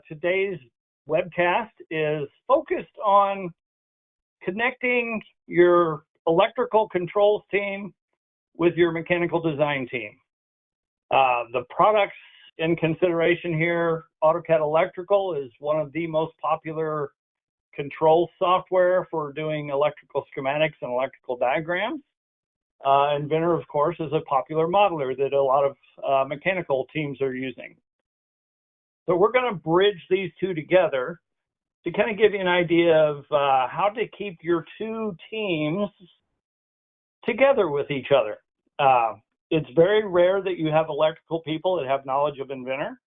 Today's webcast is focused on connecting your electrical controls team with your mechanical design team. The products in consideration here, AutoCAD Electrical is one of the most popular control software for doing electrical schematics and electrical diagrams. Inventor, of course, is a popular modeler that a lot of mechanical teams are using. So we're going to bridge these two together to kind of give you an idea of how to keep your two teams together with each other. It's very rare that you have electrical people that have knowledge of Inventor.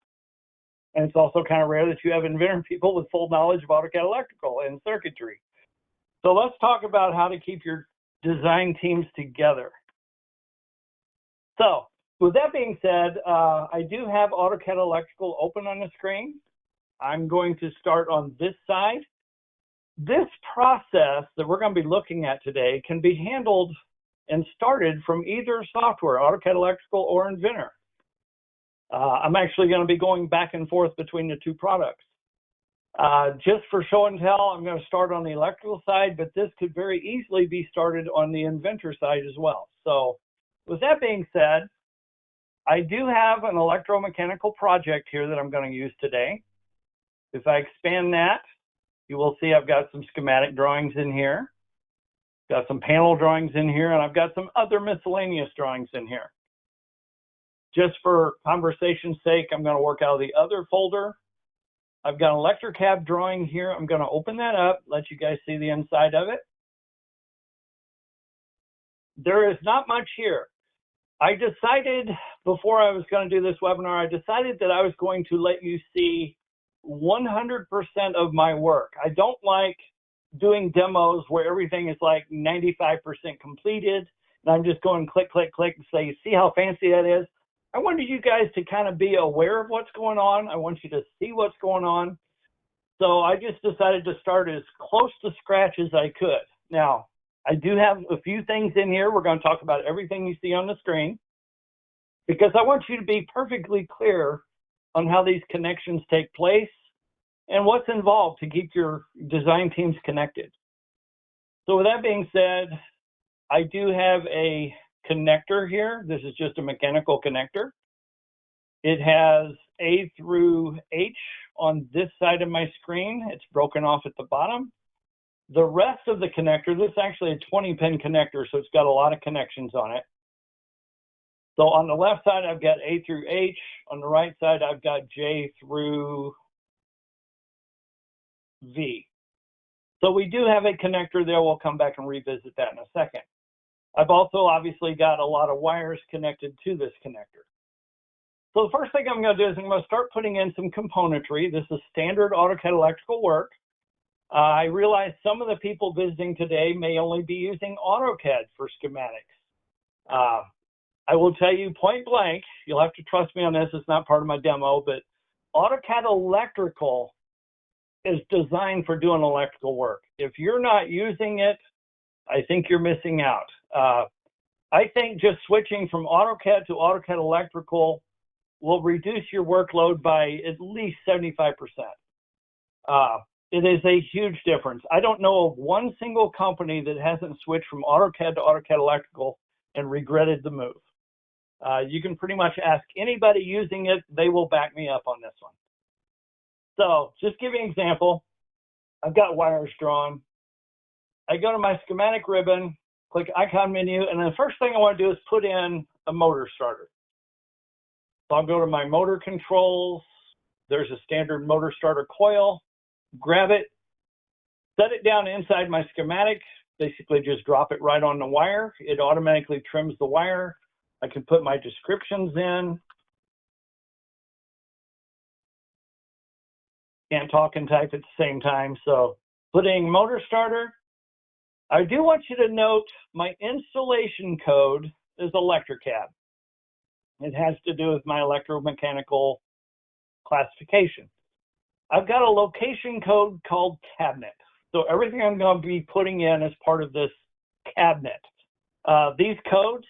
And it's also kind of rare that you have Inventor people with full knowledge of AutoCAD Electrical and circuitry. So let's talk about how to keep your design teams together. So with that being said, I do have AutoCAD Electrical open on the screen. I'm going to start on this side. This process that we're going to be looking at today can be handled and started from either software, AutoCAD Electrical or Inventor. I'm actually going to be going back and forth between the two products. Just for show and tell, I'm going to start on the electrical side, but this could very easily be started on the Inventor side as well. So with that being said, I do have an electromechanical project here that I'm going to use today. If I expand that, you will see I've got some schematic drawings in here, got some panel drawings in here, and I've got some other miscellaneous drawings in here. Just for conversation's sake, I'm going to work out of the other folder. I've got an Electrocab drawing here. I'm going to open that up, let you guys see the inside of it. There is not much here. I decided before I was going to do this webinar, I decided that I was going to let you see 100% of my work. I don't like doing demos where everything is like 95% completed and I'm just going click, click, click and say, see how fancy that is? I wanted you guys to kind of be aware of what's going on. I want you to see what's going on. So I just decided to start as close to scratch as I could. Now, I do have a few things in here. We're going to talk about everything you see on the screen because I want you to be perfectly clear on how these connections take place and what's involved to keep your design teams connected. So with that being said, I do have a connector here. This is just a mechanical connector. It has A through H on this side of my screen. It's broken off at the bottom. The rest of the connector, this is actually a 20-pin connector, so it's got a lot of connections on it. So on the left side, I've got A through H. On the right side, I've got J through V. So we do have a connector there. We'll come back and revisit that in a second. I've also obviously got a lot of wires connected to this connector. So the first thing I'm going to do is I'm going to start putting in some componentry. This is standard AutoCAD electrical work. I realize some of the people visiting today may only be using AutoCAD for schematics. I will tell you point blank, you'll have to trust me on this, it's not part of my demo, but AutoCAD electrical is designed for doing electrical work. If you're not using it, I think you're missing out. I think just switching from AutoCAD to AutoCAD electrical will reduce your workload by at least 75%. It is a huge difference. I don't know of one single company that hasn't switched from AutoCAD to AutoCAD electrical and regretted the move. You can pretty much ask anybody using it, they will back me up on this one. So just give you an example. I've got wires drawn. I go to my schematic ribbon, click icon menu, and the first thing I want to do is put in a motor starter. So I'll go to my motor controls. There's a standard motor starter coil. Grab it, set it down inside my schematic, basically just drop it right on the wire. It automatically trims the wire. I can put my descriptions in. Can't talk and type at the same time, so putting motor starter. I do want you to note my installation code is Electrocab. It has to do with my electromechanical classification. I've got a location code called cabinet. So everything I'm going to be putting in is part of this cabinet. These codes,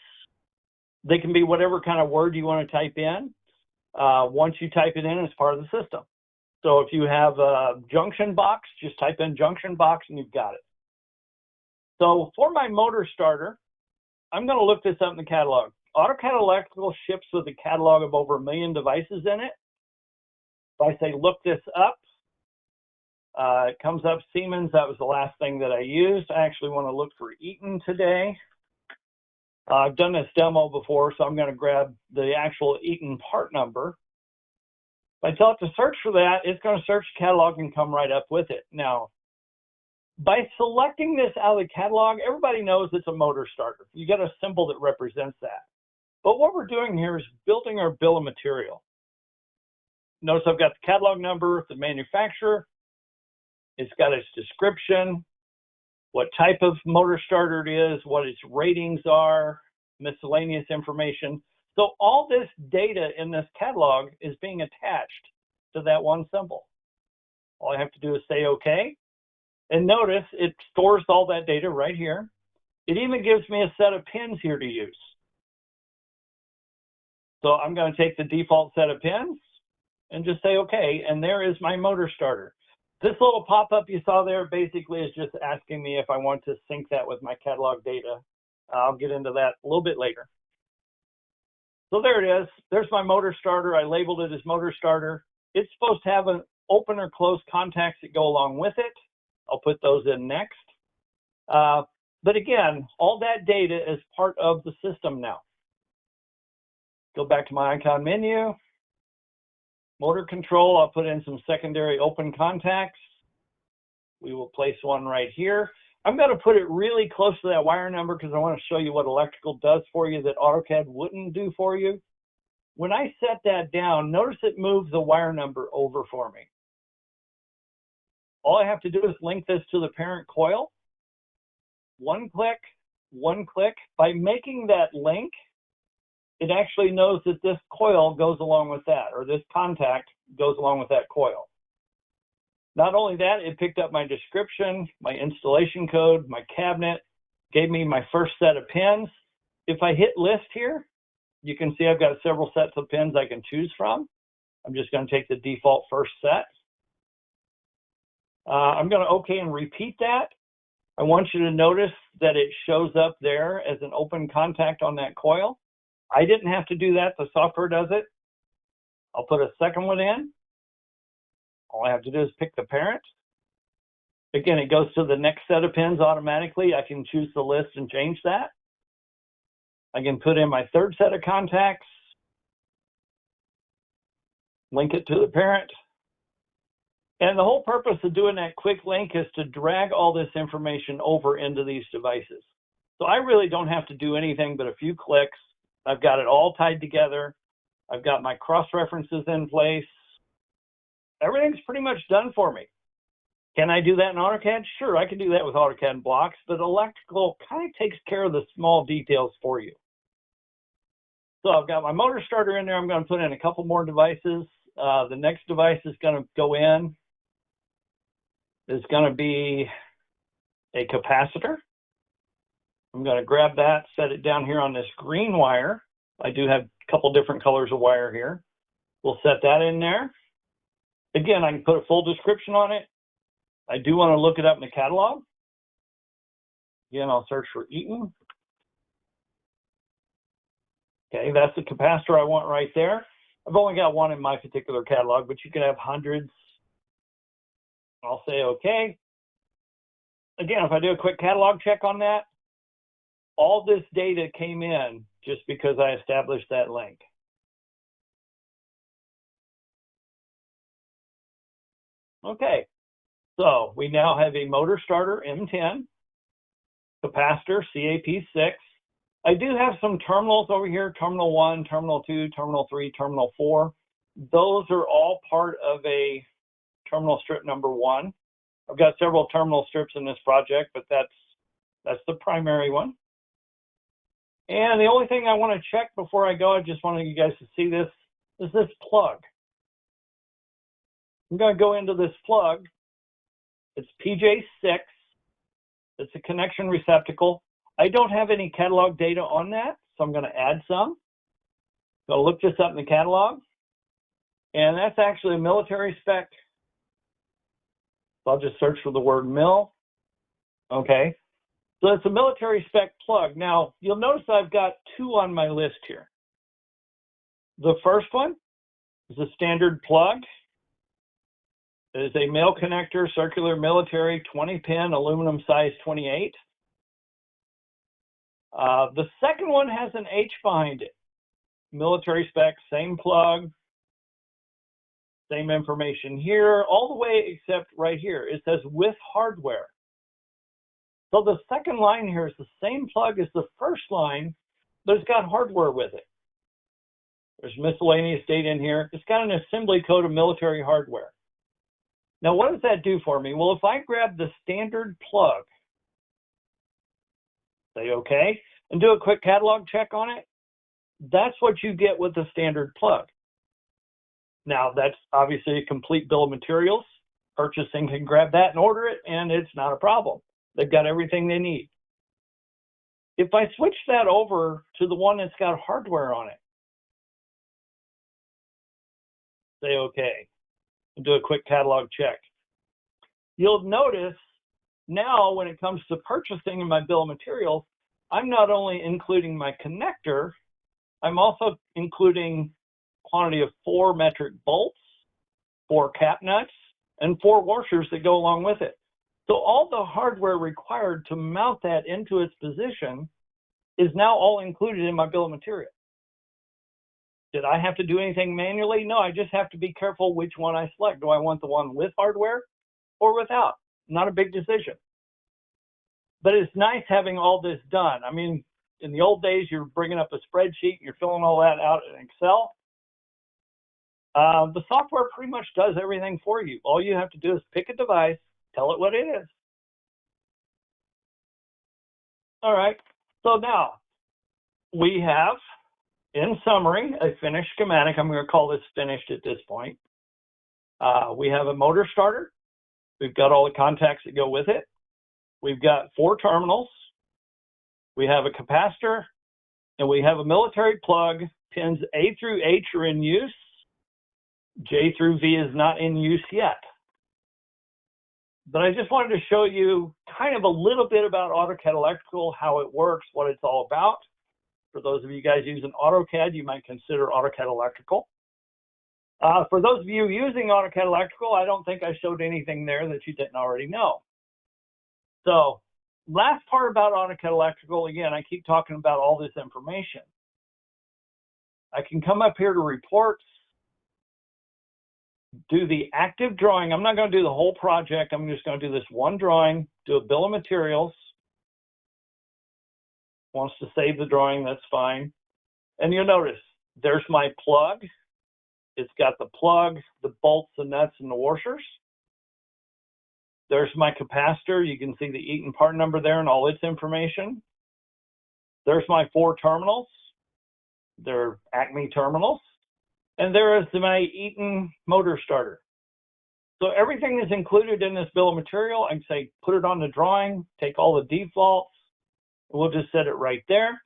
they can be whatever kind of word you want to type in. Once you type it in, it's part of the system. So if you have a junction box, just type in junction box and you've got it. So for my motor starter, I'm going to look this up in the catalog. AutoCAD Electrical ships with a catalog of over 1 million devices in it. If I say look this up, it comes up Siemens. That was the last thing that I used. I actually want to look for Eaton today. I've done this demo before, so I'm going to grab the actual Eaton part number. If I tell it to search for that, it's going to search the catalog and come right up with it. Now, by selecting this out of the catalog, everybody knows it's a motor starter. You get a symbol that represents that. But what we're doing here is building our bill of material. Notice I've got the catalog number, the manufacturer. It's got its description, what type of motor starter it is, what its ratings are, miscellaneous information. So all this data in this catalog is being attached to that one symbol. All I have to do is say OK. And notice it stores all that data right here. It even gives me a set of pins here to use. So I'm going to take the default set of pins and just say OK. And there is my motor starter. This little pop-up you saw there basically is just asking me if I want to sync that with my catalog data. I'll get into that a little bit later. So there it is. There's my motor starter. I labeled it as motor starter. It's supposed to have an open or closed contacts that go along with it. I'll put those in next. But again, all that data is part of the system now. Go back to my icon menu. Motor control, I'll put in some secondary open contacts. We will place one right here. I'm going to put it really close to that wire number because I want to show you what electrical does for you that AutoCAD wouldn't do for you. When I set that down, notice it moves the wire number over for me. All I have to do is link this to the parent coil. One click, one click. By making that link, it actually knows that this coil goes along with that, or this contact goes along with that coil. Not only that, it picked up my description, my installation code, my cabinet, gave me my first set of pins. If I hit list here, you can see I've got several sets of pins I can choose from. I'm just going to take the default first set. I'm going to OK and repeat that. I want you to notice that it shows up there as an open contact on that coil. I didn't have to do that. The software does it. I'll put a second one in. All I have to do is pick the parent. Again, it goes to the next set of pins automatically. I can choose the list and change that. I can put in my third set of contacts, link it to the parent. And the whole purpose of doing that quick link is to drag all this information over into these devices. So I really don't have to do anything but a few clicks. I've got it all tied together. I've got my cross-references in place. Everything's pretty much done for me. Can I do that in AutoCAD? Sure, I can do that with AutoCAD blocks, but electrical kind of takes care of the small details for you. So I've got my motor starter in there. I'm going to put in a couple more devices. The next device is going to go in. It's going to be a capacitor. I'm going to grab that, set it down here on this green wire. I do have a couple different colors of wire here. We'll set that in there. Again, I can put a full description on it. I do want to look it up in the catalog. Again, I'll search for Eaton. Okay, that's the capacitor I want right there. I've only got one in my particular catalog, but you can have hundreds. I'll say OK. Again, if I do a quick catalog check on that, all this data came in just because I established that link. Okay, so we now have a motor starter M10, capacitor CAP6. I do have some terminals over here, terminal 1, terminal 2, terminal 3, terminal 4. Those are all part of a terminal strip number 1. I've got several terminal strips in this project, but that's the primary one. And the only thing I want to check before I go, I just wanted you guys to see this, is this plug. I'm going to go into this plug. It's PJ6. It's a connection receptacle. I don't have any catalog data on that, so I'm going to add some. Go look this up in the catalog. And that's actually a military spec So I'll just search for the word mill. Okay. So it's a military spec plug. Now, you'll notice I've got two on my list here. The first one is a standard plug. It is a male connector, circular military, 20-pin, aluminum size 28. The second one has an H behind it. Military spec, same plug, same information here, all the way except right here. It says with hardware. So the second line here is the same plug as the first line, but it's got hardware with it. There's miscellaneous data in here. It's got an assembly code of military hardware. Now, what does that do for me? Well, if I grab the standard plug, say OK, and do a quick catalog check on it, that's what you get with the standard plug. Now, that's obviously a complete bill of materials. Purchasing can grab that and order it, and it's not a problem. They've got everything they need. If I switch that over to the one that's got hardware on it, say OK, and do a quick catalog check, you'll notice now when it comes to purchasing in my bill of materials, I'm not only including my connector, I'm also including quantity of 4 metric bolts, 4 cap nuts, and 4 washers that go along with it. So all the hardware required to mount that into its position is now all included in my bill of materials. Did I have to do anything manually? No, I just have to be careful which one I select. Do I want the one with hardware or without? Not a big decision. But it's nice having all this done. I mean, in the old days, you're bringing up a spreadsheet and you're filling all that out in Excel. The software pretty much does everything for you. All you have to do is pick a device, tell it what it is. All right, so now we have, in summary, a finished schematic. I'm going to call this finished at this point. We have a motor starter. We've got all the contacts that go with it. We've got 4 terminals. We have a capacitor, and we have a military plug. Pins A through H are in use. J through V is not in use yet. But I just wanted to show you kind of a little bit about AutoCAD Electrical, how it works, what it's all about. For those of you guys using AutoCAD, you might consider AutoCAD Electrical. For those of you using AutoCAD Electrical, I don't think I showed anything there that you didn't already know. So, last part about AutoCAD Electrical, again, I keep talking about all this information. I can come up here to reports, do the active drawing. I'm not going to do the whole project. I'm just going to do this one drawing, do a bill of materials. Wants to save the drawing, that's fine. And you'll notice there's my plug. It's got the plug, the bolts, the nuts, and the washers. There's my capacitor. You can see the Eaton part number there and all its information. There's my 4 terminals. They're Acme terminals. And there is my Eaton motor starter. So everything is included in this bill of material. I can say, put it on the drawing, take all the defaults. We'll just set it right there.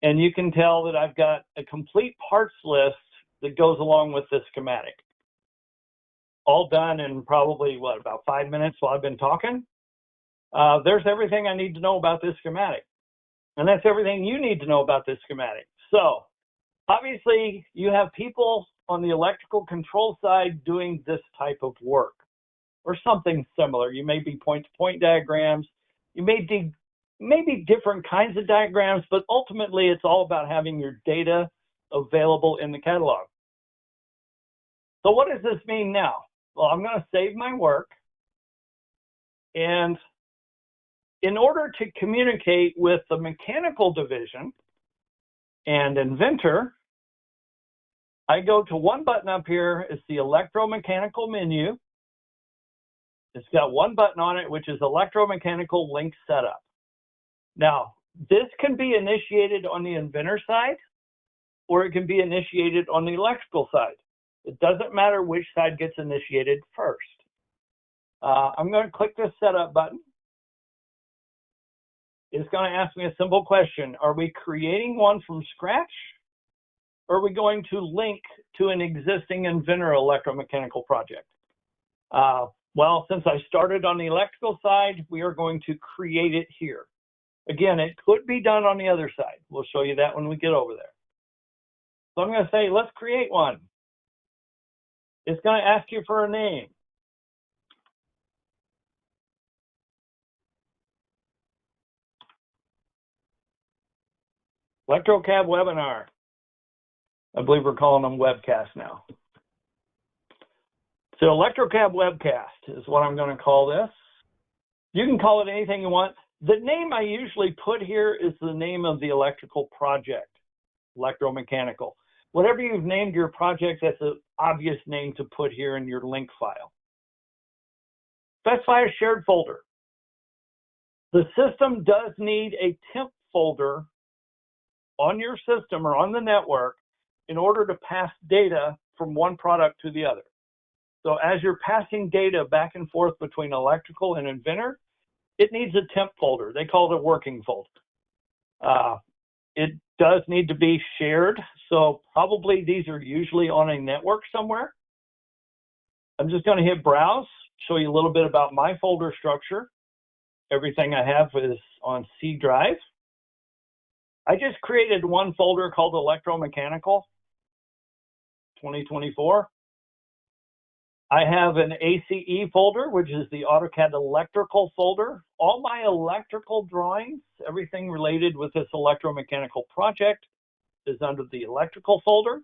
And you can tell that I've got a complete parts list that goes along with this schematic. All done in probably, what, about 5 minutes while I've been talking. There's everything I need to know about this schematic. And that's everything you need to know about this schematic. So, obviously, you have people on the electrical control side doing this type of work or something similar. You may be point-to-point diagrams. You may be maybe different kinds of diagrams, but ultimately it's all about having your data available in the catalog. So what does this mean now? Well, I'm going to save my work. And in order to communicate with the mechanical division and Inventor, I go to one button up here. It's the Electromechanical menu. It's got one button on it, which is Electromechanical Link Setup. Now, this can be initiated on the Inventor side, or it can be initiated on the electrical side. It doesn't matter which side gets initiated first. I'm going to click this Setup button. It's going to ask me a simple question. Are we creating one from scratch? Or are we going to link to an existing Inventor electromechanical project? Well, since I started on the electrical side, we are going to create it here. Again, it could be done on the other side. We'll show you that when we get over there. So I'm going to say, let's create one. It's going to ask you for a name. ElectroCAD webinar. I believe we're calling them webcasts now. So ElectroCAD webcast is what I'm going to call this. You can call it anything you want. The name I usually put here is the name of the electrical project, Electromechanical. Whatever you've named your project, that's an obvious name to put here in your link file. Specify a shared folder. The system does need a temp folder on your system or on the network in order to pass data from one product to the other. So as you're passing data back and forth between electrical and Inventor, it needs a temp folder. They call it a working folder. It does need to be shared, so probably these are usually on a network somewhere. I'm just going to hit Browse, show you a little bit about my folder structure. Everything I have is on C drive. I just created one folder called Electromechanical 2024. I have an ACE folder, which is the AutoCAD electrical folder. All my electrical drawings, everything related with this electromechanical project is under the electrical folder.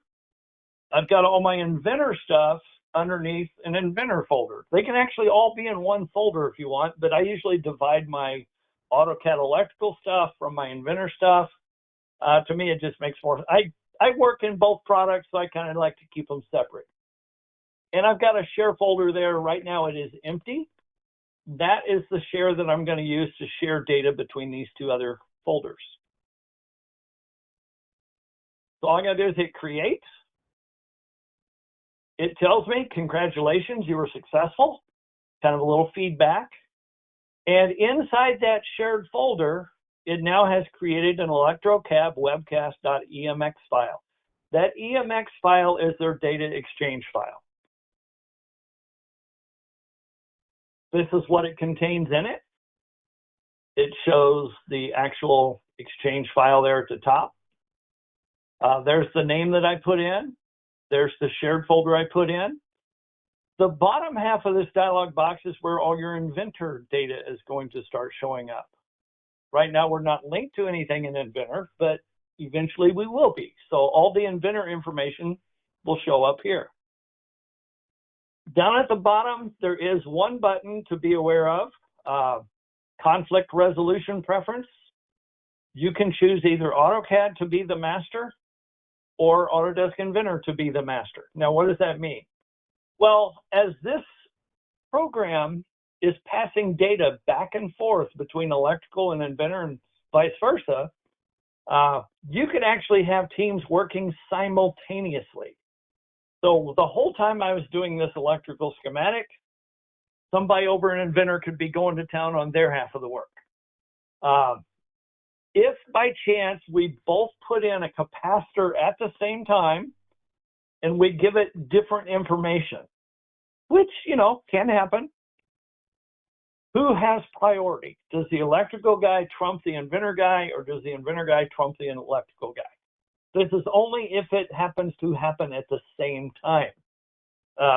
I've got all my Inventor stuff underneath an Inventor folder. They can actually all be in one folder if you want, but I usually divide my AutoCAD electrical stuff from my Inventor stuff. To me, it just makes more. I work in both products, so I kind of like to keep them separate. And I've got a share folder there. Right now it is empty. That is the share that I'm going to use to share data between these two other folders. So all I got to do is hit create. It tells me, congratulations, you were successful. Kind of a little feedback. And inside that shared folder, it now has created an ElectroCAD webcast.emx file. That EMX file is their data exchange file. This is what it contains in it. It shows the actual exchange file there at the top. There's the name that I put in. There's the shared folder I put in. The bottom half of this dialog box is where all your Inventor data is going to start showing up. Right now, we're not linked to anything in Inventor, but eventually we will be. So all the Inventor information will show up here. Down at the bottom, there is one button to be aware of, conflict resolution preference. You can choose either AutoCAD to be the master or Autodesk Inventor to be the master. Now, what does that mean? Well, as this program is passing data back and forth between electrical and Inventor and vice versa, you can actually have teams working simultaneously. So the whole time I was doing this electrical schematic, somebody over in Inventor could be going to town on their half of the work. If by chance we both put in a capacitor at the same time and we give it different information, which, you know, can happen, who has priority? Does the electrical guy trump the Inventor guy, or does the Inventor guy trump the electrical guy? This is only if it happens to happen at the same time,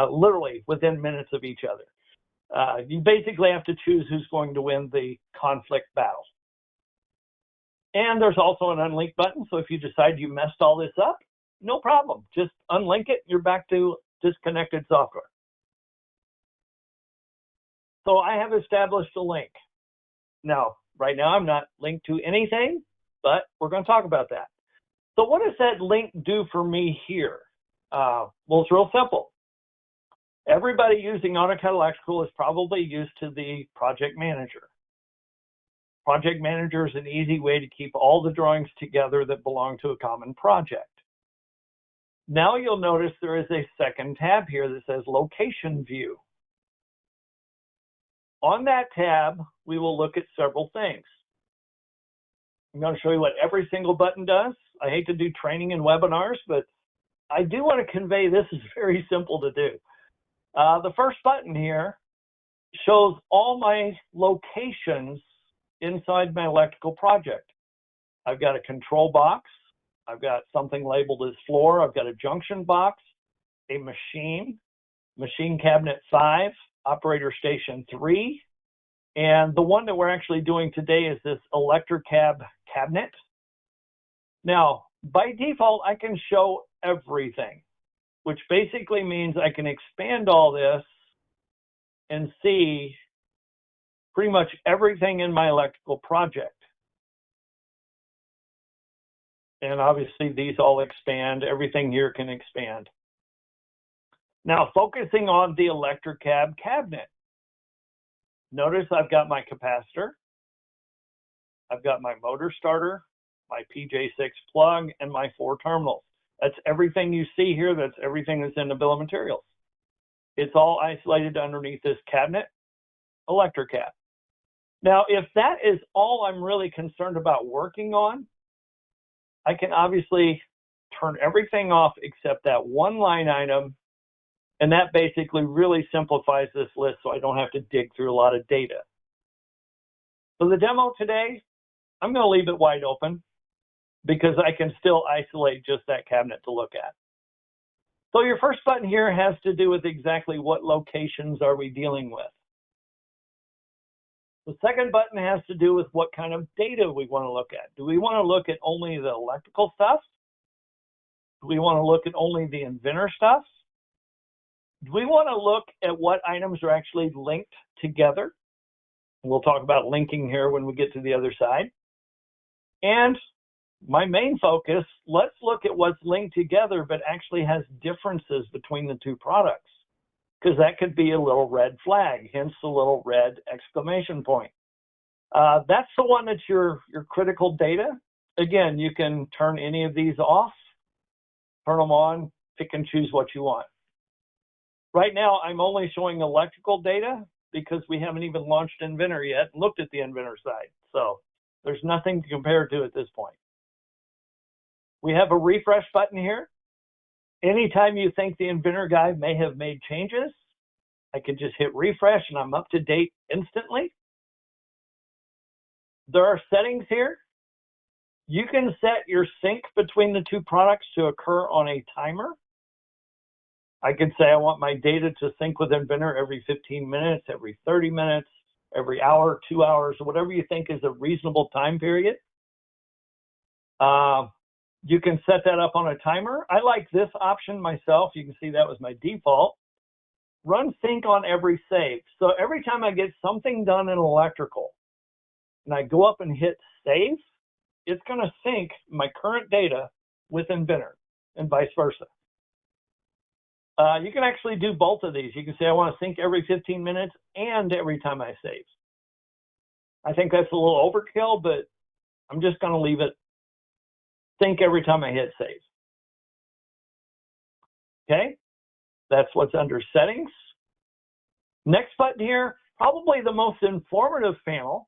literally within minutes of each other. You basically have to choose who's going to win the conflict battle. And there's also an unlink button, so if you decide you messed all this up, no problem. Just unlink it, you're back to disconnected software. So I have established a link. Now, right now I'm not linked to anything, but we're going to talk about that. So what does that link do for me here? Well, it's real simple. Everybody using AutoCAD Electrical is probably used to the project manager. Project manager is an easy way to keep all the drawings together that belong to a common project. Now you'll notice there is a second tab here that says Location View. On that tab, we will look at several things. I'm going to show you what every single button does. I hate to do training and webinars, but I do want to convey this is very simple to do. The first button here shows all my locations inside my electrical project. I've got a control box. I've got something labeled as floor. I've got a junction box, a machine cabinet 5, operator station 3, and the one that we're actually doing today is this Electrocab cabinet. Now, by default, I can show everything, which basically means I can expand all this and see pretty much everything in my electrical project. And obviously these all expand, everything here can expand. Now focusing on the Electrocab cabinet. Notice I've got my capacitor, I've got my motor starter, my PJ6 plug, and my 4 terminals. That's everything you see here, that's everything that's in the bill of materials. It's all isolated underneath this cabinet, Electrocab. Now, if that is all I'm really concerned about working on, I can obviously turn everything off except that one line item, and that basically really simplifies this list so I don't have to dig through a lot of data. For the demo today, I'm going to leave it wide open because I can still isolate just that cabinet to look at. So your first button here has to do with exactly what locations are we dealing with. The second button has to do with what kind of data we want to look at. Do we want to look at only the electrical stuff? Do we want to look at only the Inventor stuff? Do we want to look at what items are actually linked together? We'll talk about linking here when we get to the other side. And my main focus, let's look at what's linked together but actually has differences between the two products, because that could be a little red flag, hence the little red exclamation point. That's the one that's your critical data. Again, you can turn any of these off, turn them on, pick and choose what you want. Right now, I'm only showing electrical data because we haven't even launched Inventor yet and looked at the Inventor side. So there's nothing to compare to at this point. We have a refresh button here. Anytime you think the Inventor guy may have made changes, I can just hit refresh and I'm up to date instantly. There are settings here. You can set your sync between the two products to occur on a timer. I can say I want my data to sync with Inventor every 15 minutes, every 30 minutes, every hour, 2 hours, whatever you think is a reasonable time period. You can set that up on a timer. I like this option myself. You can see that was my default. Run sync on every save. So every time I get something done in electrical and I go up and hit save, it's going to sync my current data with Inventor and vice versa. You can actually do both of these. You can say I want to sync every 15 minutes and every time I save. I think that's a little overkill, but I'm just going to leave it sync every time I hit save. Okay, that's what's under settings. Next button here, probably the most informative panel,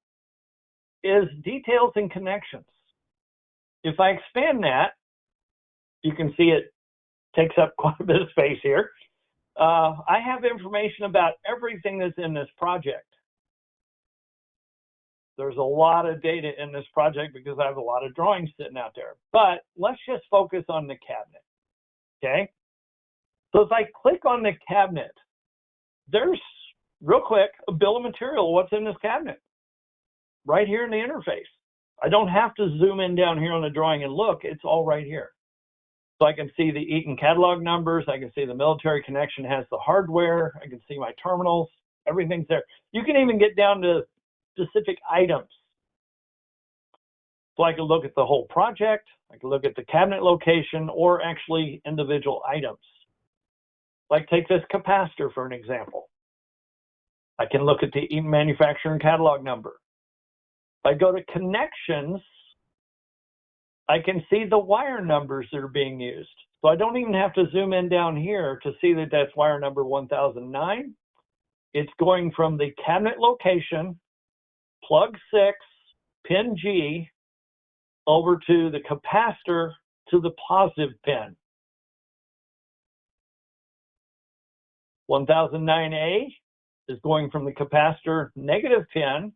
is details and connections. If I expand that, you can see it takes up quite a bit of space here. I have information about everything that's in this project. There's a lot of data in this project because I have a lot of drawings sitting out there. But let's just focus on the cabinet, okay? So if I click on the cabinet, there's, real quick, a bill of material. What's in this cabinet? Right here in the interface. I don't have to zoom in down here on the drawing and look. It's all right here. So I can see the Eaton catalog numbers. I can see the military connection has the hardware. I can see my terminals. Everything's there. You can even get down to specific items. So I can look at the whole project. I can look at the cabinet location or actually individual items. Like take this capacitor for an example. I can look at the Eaton manufacturing catalog number. If I go to connections, I can see the wire numbers that are being used. So I don't even have to zoom in down here to see that that's wire number 1009. It's going from the cabinet location, plug 6, pin G, over to the capacitor to the positive pin. 1009A is going from the capacitor -pin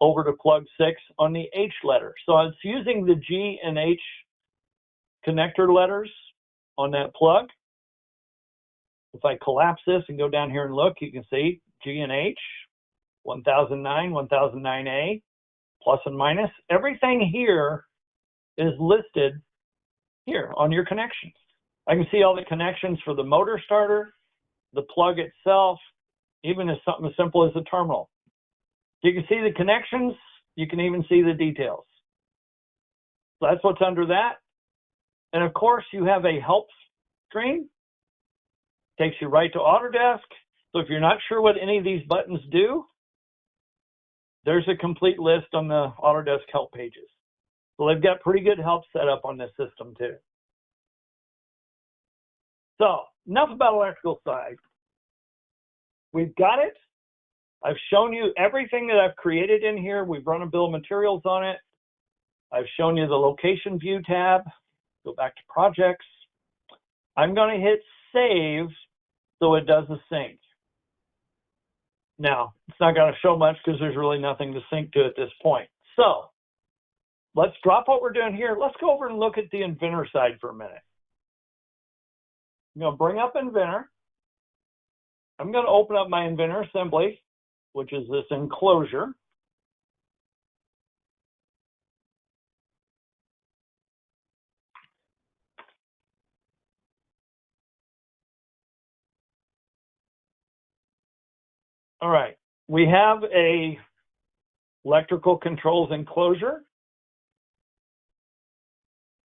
over to plug 6 on the H letter. So it's using the G and H connector letters on that plug. If I collapse this and go down here and look, you can see G and H, 1009, 1009A, plus and minus. Everything here is listed here on your connections. I can see all the connections for the motor starter, the plug itself, even as something as simple as the terminal. You can see the connections, you can even see the details. So that's what's under that. And of course, you have a help screen. Takes you right to Autodesk. So if you're not sure what any of these buttons do, there's a complete list on the Autodesk help pages. So they've got pretty good help set up on this system too. So enough about electrical side. We've got it. I've shown you everything that I've created in here. We've run a bill of materials on it. I've shown you the location view tab. Go back to projects. I'm going to hit save so it does a sync. Now, it's not going to show much because there's really nothing to sync to at this point. So let's drop what we're doing here. Let's go over and look at the Inventor side for a minute. I'm going to bring up Inventor. I'm going to open up my Inventor assembly, which is this enclosure. All right, we have a electrical controls enclosure.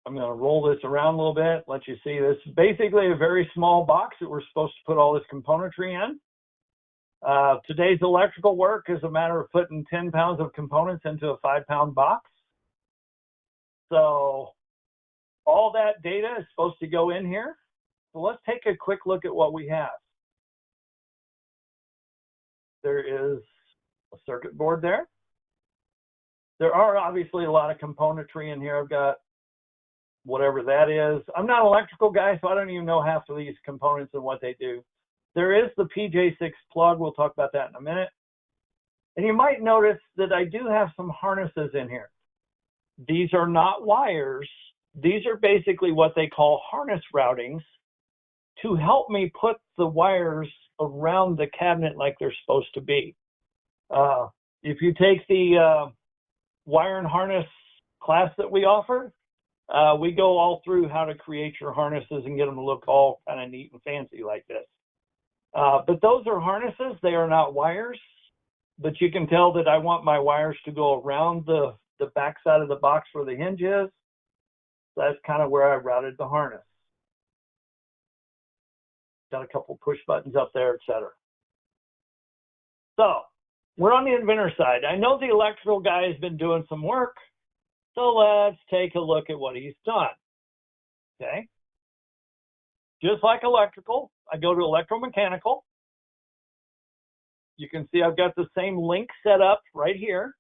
I'm going to roll this around a little bit, let you see this. Basically a very small box that we're supposed to put all this componentry in. Today's electrical work is a matter of putting 10 pounds of components into a 5-pound box. So all that data is supposed to go in here. So let's take a quick look at what we have. There is a circuit board there. There are obviously a lot of componentry in here. I've got whatever that is. I'm not an electrical guy, so I don't even know half of these components and what they do. There is the PJ6 plug. We'll talk about that in a minute. And you might notice that I do have some harnesses in here. These are not wires. These are basically what they call harness routings to help me put the wires around the cabinet like they're supposed to be. If you take the wire and harness class that we offer, we go all through how to create your harnesses and get them to look all kind of neat and fancy like this. But those are harnesses. They are not wires. But you can tell that I want my wires to go around the back side of the box where the hinge is. So that's kind of where I routed the harness. Got a couple push buttons up there, etc. So we're on the Inventor side. I know the electrical guy has been doing some work. So let's take a look at what he's done. Okay. Just like electrical, I go to Electromechanical. You can see I've got the same link set up right here.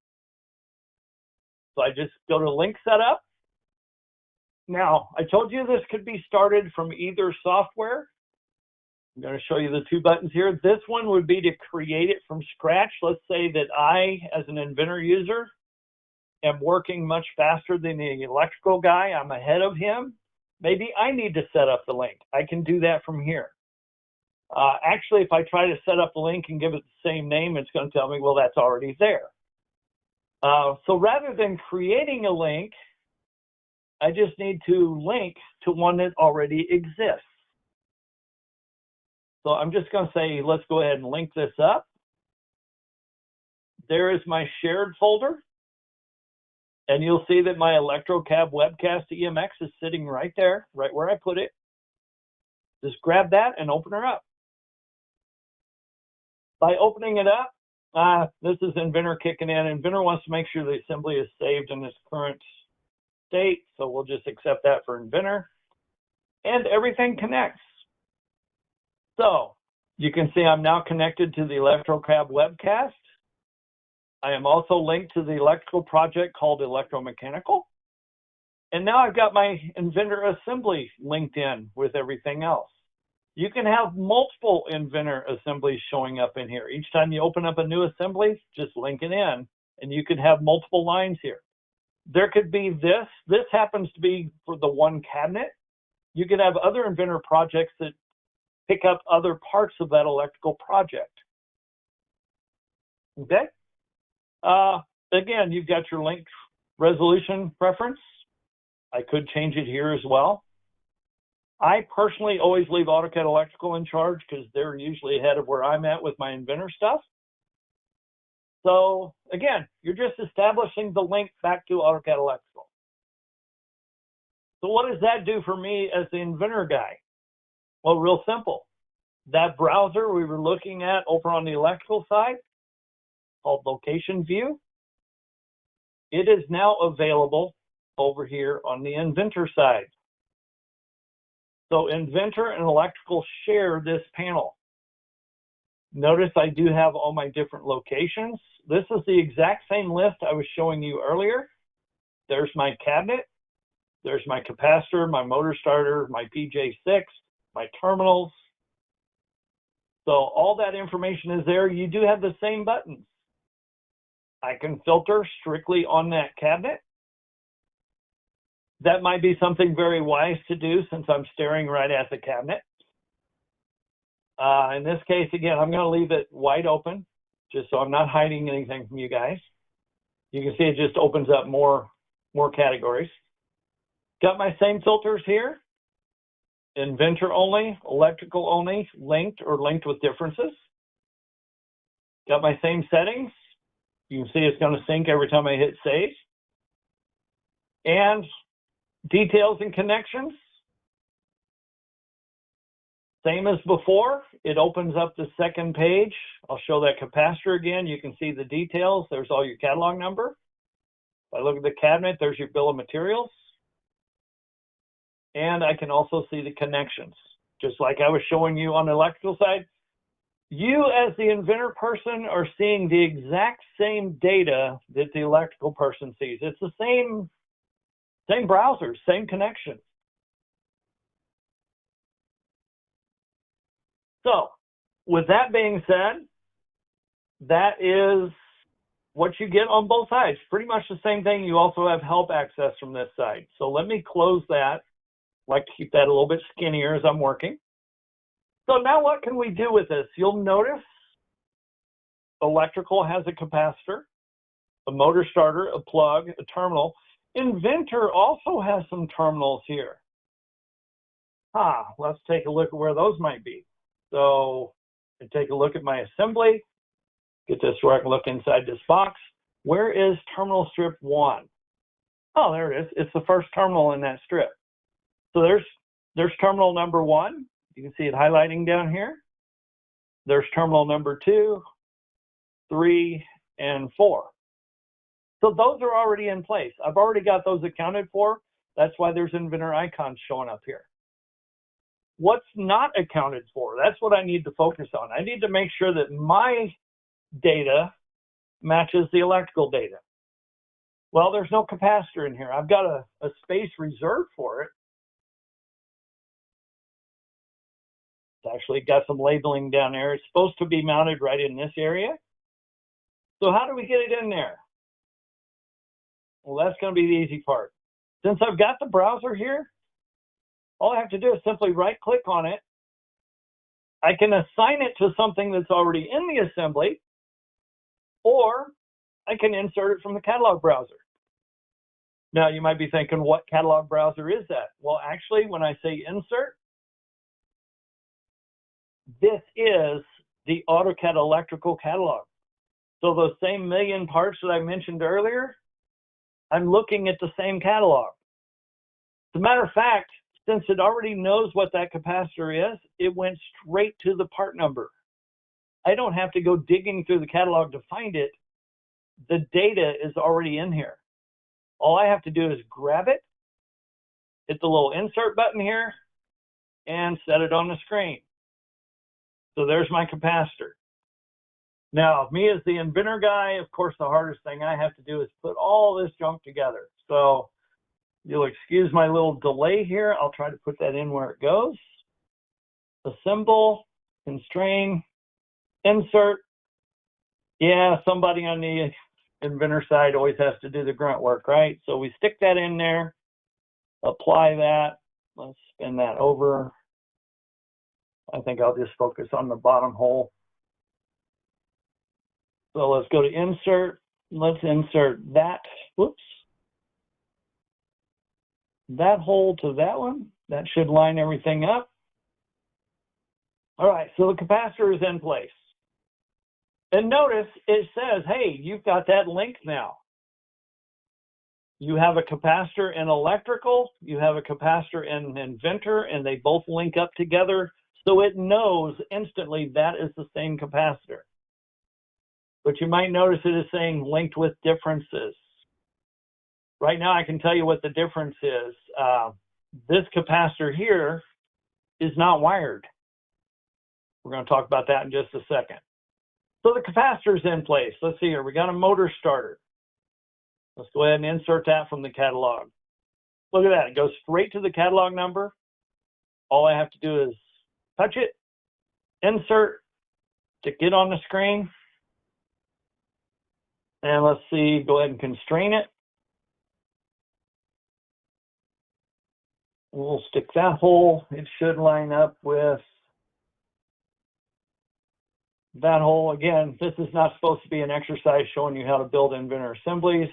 So I just go to link setup. Now, I told you this could be started from either software. I'm going to show you the two buttons here. This one would be to create it from scratch. Let's say that I, as an Inventor user, am working much faster than the electrical guy. I'm ahead of him. Maybe I need to set up the link. I can do that from here. Actually, if I try to set up the link and give it the same name, it's going to tell me, well, that's already there. So rather than creating a link, I just need to link to one that already exists. So I'm just going to say, let's go ahead and link this up. There is my shared folder. And you'll see that my ElectroCAD webcast EMX is sitting right there, right where I put it. Just grab that and open her up. By opening it up, this is Inventor kicking in. Inventor wants to make sure the assembly is saved in its current state. So we'll just accept that for Inventor. And everything connects. So you can see I'm now connected to the ElectroCAD webcast. I am also linked to the electrical project called Electromechanical. And now I've got my Inventor assembly linked in with everything else. You can have multiple Inventor assemblies showing up in here. Each time you open up a new assembly, just link it in, and you could have multiple lines here. There could be this. This happens to be for the one cabinet. You could have other Inventor projects that pick up other parts of that electrical project. Okay? Again, you've got your link resolution preference. I could change it here as well. I personally always leave AutoCAD Electrical in charge because they're usually ahead of where I'm at with my Inventor stuff. So again, you're just establishing the link back to AutoCAD Electrical. So what does that do for me as the Inventor guy? Well, real simple. That browser we were looking at over on the electrical side, called Location View, it is now available over here on the Inventor side. So Inventor and Electrical share this panel. Notice I do have all my different locations. This is the exact same list I was showing you earlier. There's my cabinet. There's my capacitor, my motor starter, my PJ6, my terminals. So all that information is there. You do have the same buttons. I can filter strictly on that cabinet. That might be something very wise to do since I'm staring right at the cabinet. In this case, again, I'm going to leave it wide open just so I'm not hiding anything from you guys. You can see it just opens up more categories. Got my same filters here. Inventor only, electrical only, linked or linked with differences. Got my same settings. You can see it's going to sync every time I hit save. And details and connections. Same as before, it opens up the second page. I'll show that capacitor again. You can see the details. There's all your catalog number. If I look at the cabinet, there's your bill of materials. And I can also see the connections. Just like I was showing you on the electrical side, you as the Inventor person are seeing the exact same data that the electrical person sees. It's the same browser, same connection. So, with that being said, that is what you get on both sides. Pretty much the same thing. You also have help access from this side. So let me close that. I like to keep that a little bit skinnier as I'm working. So now what can we do with this? You'll notice electrical has a capacitor, a motor starter, a plug, a terminal. Inventor also has some terminals here. Let's take a look at where those might be. So I take a look at my assembly, get this where I can look inside this box. Where is terminal strip 1? Oh, there it is. It's the first terminal in that strip. So there's terminal number 1. You can see it highlighting down here. There's terminal number 2, 3, and 4. So those are already in place. I've already got those accounted for. That's why there's Inventor icons showing up here. What's not accounted for? That's what I need to focus on. I need to make sure that my data matches the electrical data. Well, there's no capacitor in here. I've got a space reserved for it. It's actually got some labeling down there. It's supposed to be mounted right in this area. So how do we get it in there? Well, that's going to be the easy part. Since I've got the browser here, all I have to do is simply right-click on it. I can assign it to something that's already in the assembly, or I can insert it from the catalog browser. Now, you might be thinking, what catalog browser is that? Well, actually, when I say insert, this is the AutoCAD electrical catalog. So those same million parts that I mentioned earlier, I'm looking at the same catalog. As a matter of fact, since it already knows what that capacitor is, it went straight to the part number. I don't have to go digging through the catalog to find it. The data is already in here. All I have to do is grab it, hit the little insert button here, and set it on the screen. So there's my capacitor. Now, me as the Inventor guy, of course, the hardest thing I have to do is put all this junk together. So you'll excuse my little delay here. I'll try to put that in where it goes. assemble, constrain, insert. Yeah, somebody on the Inventor side always has to do the grunt work, right? So we stick that in there, apply that. Let's spin that over. I think I'll just focus on the bottom hole. So let's go to insert. Let's insert that, whoops, that hole to that one. That should line everything up. All right, so the capacitor is in place. And notice it says, hey, you've got that link now. You have a capacitor in electrical, you have a capacitor in Inventor, and they both link up together. So it knows instantly that is the same capacitor. But you might notice it is saying linked with differences. Right now I can tell you what the difference is. This capacitor here is not wired. We're going to talk about that in just a second. So the capacitor is in place. Let's see here. We got a motor starter. Let's go ahead and insert that from the catalog. Look at that. It goes straight to the catalog number. All I have to do is touch it, insert, to get on the screen. And let's see, go ahead and constrain it. We'll stick that hole. It should line up with that hole. Again, this is not supposed to be an exercise showing you how to build Inventor assemblies.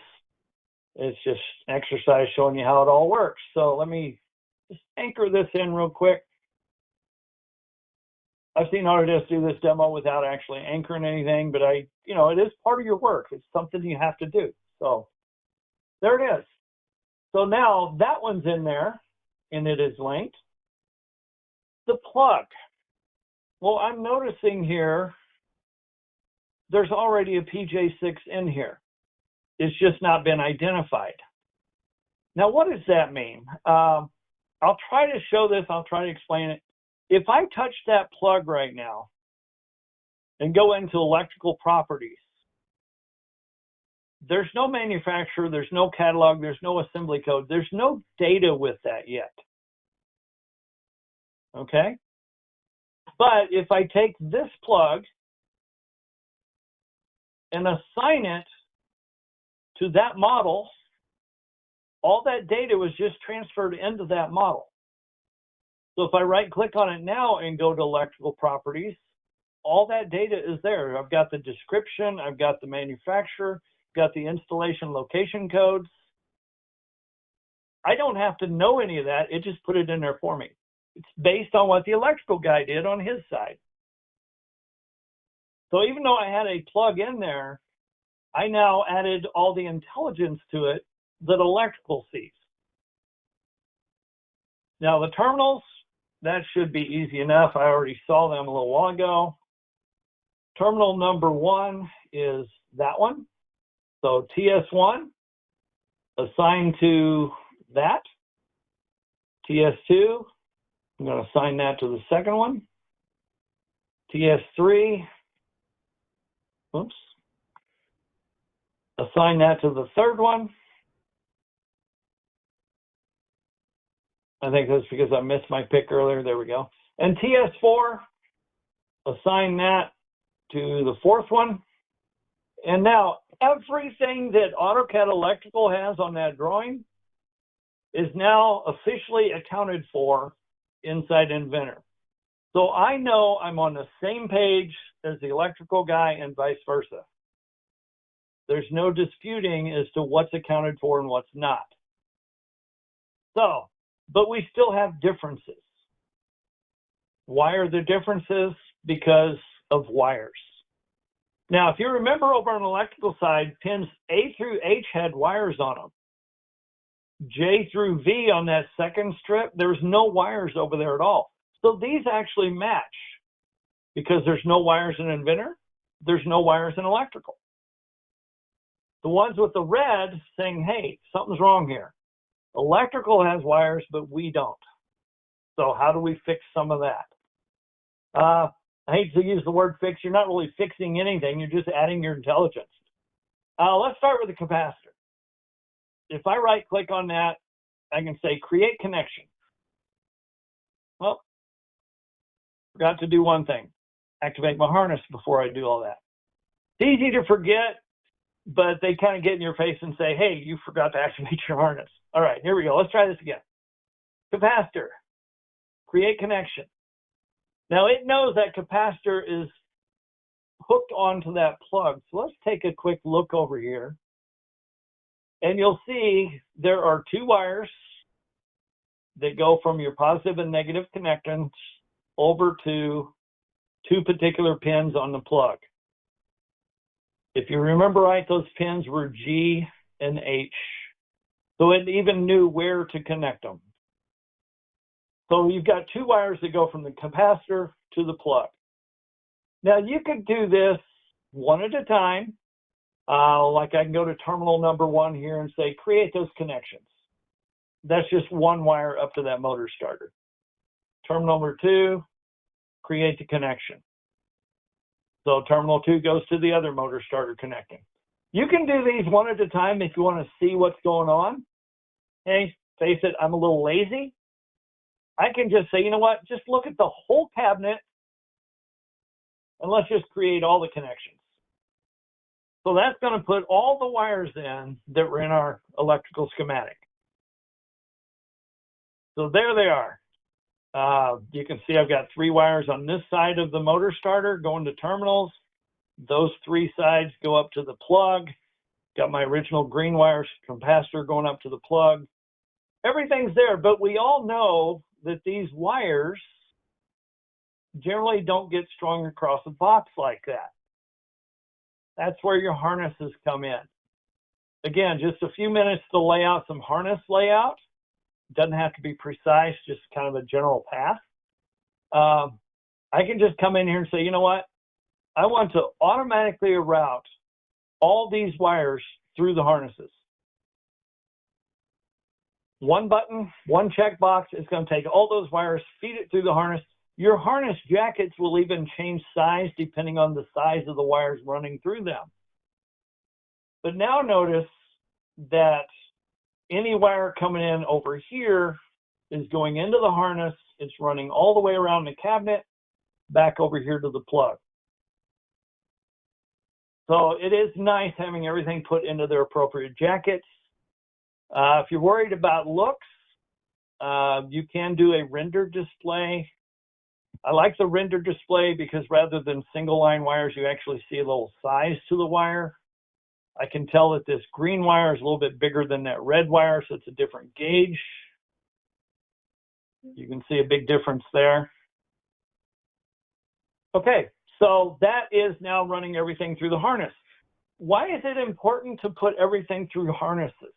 It's just an exercise showing you how it all works. So let me just anchor this in real quick. I've seen Autodesk do this demo without actually anchoring anything, but it is part of your work. It's something you have to do. So there it is. So now that one's in there and it is linked. The plug. Well, I'm noticing here there's already a PJ6 in here. It's just not been identified. Now, what does that mean? I'll try to show this. I'll try to explain it. If I touch that plug right now and go into electrical properties, there's no manufacturer, there's no catalog, there's no assembly code, there's no data with that yet. Okay? But if I take this plug and assign it to that model, all that data was just transferred into that model. So if I right click on it now and go to electrical properties, all that data is there. I've got the description, I've got the manufacturer, got the installation location codes. I don't have to know any of that. It just put it in there for me. It's based on what the electrical guy did on his side. So even though I had a plug in there, I now added all the intelligence to it that electrical sees. Now the terminals, that should be easy enough. I already saw them a little while ago. Terminal number 1 is that one. So TS1, assigned to that. TS2, I'm going to assign that to the second one. TS3, oops, assign that to the third one. I think that's because I missed my pick earlier. There we go. And TS4, assign that to the fourth one. And now everything that AutoCAD Electrical has on that drawing is now officially accounted for inside Inventor. So I know I'm on the same page as the electrical guy and vice versa. There's no disputing as to what's accounted for and what's not. So, but we still have differences. Why are there differences? Because of wires. Now, if you remember over on the electrical side, pins A through H had wires on them. J through V on that second strip, there's no wires over there at all. So these actually match. Because there's no wires in Inventor, there's no wires in electrical. The ones with the red saying, hey, something's wrong here. Electrical has wires, but we don't. So how do we fix some of that? I hate to use the word fix. You're not really fixing anything. You're just adding your intelligence. Let's start with the capacitor. If I right click on that, I can say create connection. Well, Forgot to do one thing. Activate my harness before I do all that. It's easy to forget, but they kind of get in your face and say, hey, you forgot to activate your harness. All right, here we go. Let's try this again. Capacitor. Create connection. Now it knows that capacitor is hooked onto that plug. So let's take a quick look over here. And you'll see there are two wires that go from your positive and negative connectance over to two particular pins on the plug. If you remember right, those pins were G and H. So it even knew where to connect them. So you've got two wires that go from the capacitor to the plug. Now you could do this one at a time. Like I can go to terminal number 1 here and say, create those connections. That's just one wire up to that motor starter. Terminal number 2, create the connection. So terminal 2 goes to the other motor starter connecting. You can do these one at a time if you want to see what's going on. Hey, face it, I'm a little lazy. I can just say, you know what, just look at the whole cabinet and let's just create all the connections. So that's going to put all the wires in that were in our electrical schematic. So there they are. You can see I've got 3 wires on this side of the motor starter going to terminals. Those 3 sides go up to the plug. Got my original green wire capacitor going up to the plug. Everything's there, but we all know that these wires generally don't get strung across a box like that. That's where your harnesses come in. Again, just a few minutes to lay out some harness layout. Doesn't have to be precise, just kind of a general path. I can just come in here and say, you know what? I want to automatically route all these wires through the harnesses. One button, one checkbox is going to take all those wires, feed it through the harness. Your harness jackets will even change size depending on the size of the wires running through them. But now notice that any wire coming in over here is going into the harness. It's running all the way around the cabinet, back over here to the plug. So it is nice having everything put into their appropriate jackets. If you're worried about looks, you can do a render display. I like the render display because rather than single line wires, you actually see a little size to the wire. I can tell that this green wire is a little bit bigger than that red wire, so it's a different gauge. You can see a big difference there. Okay, so that is now running everything through the harness. Why is it important to put everything through harnesses?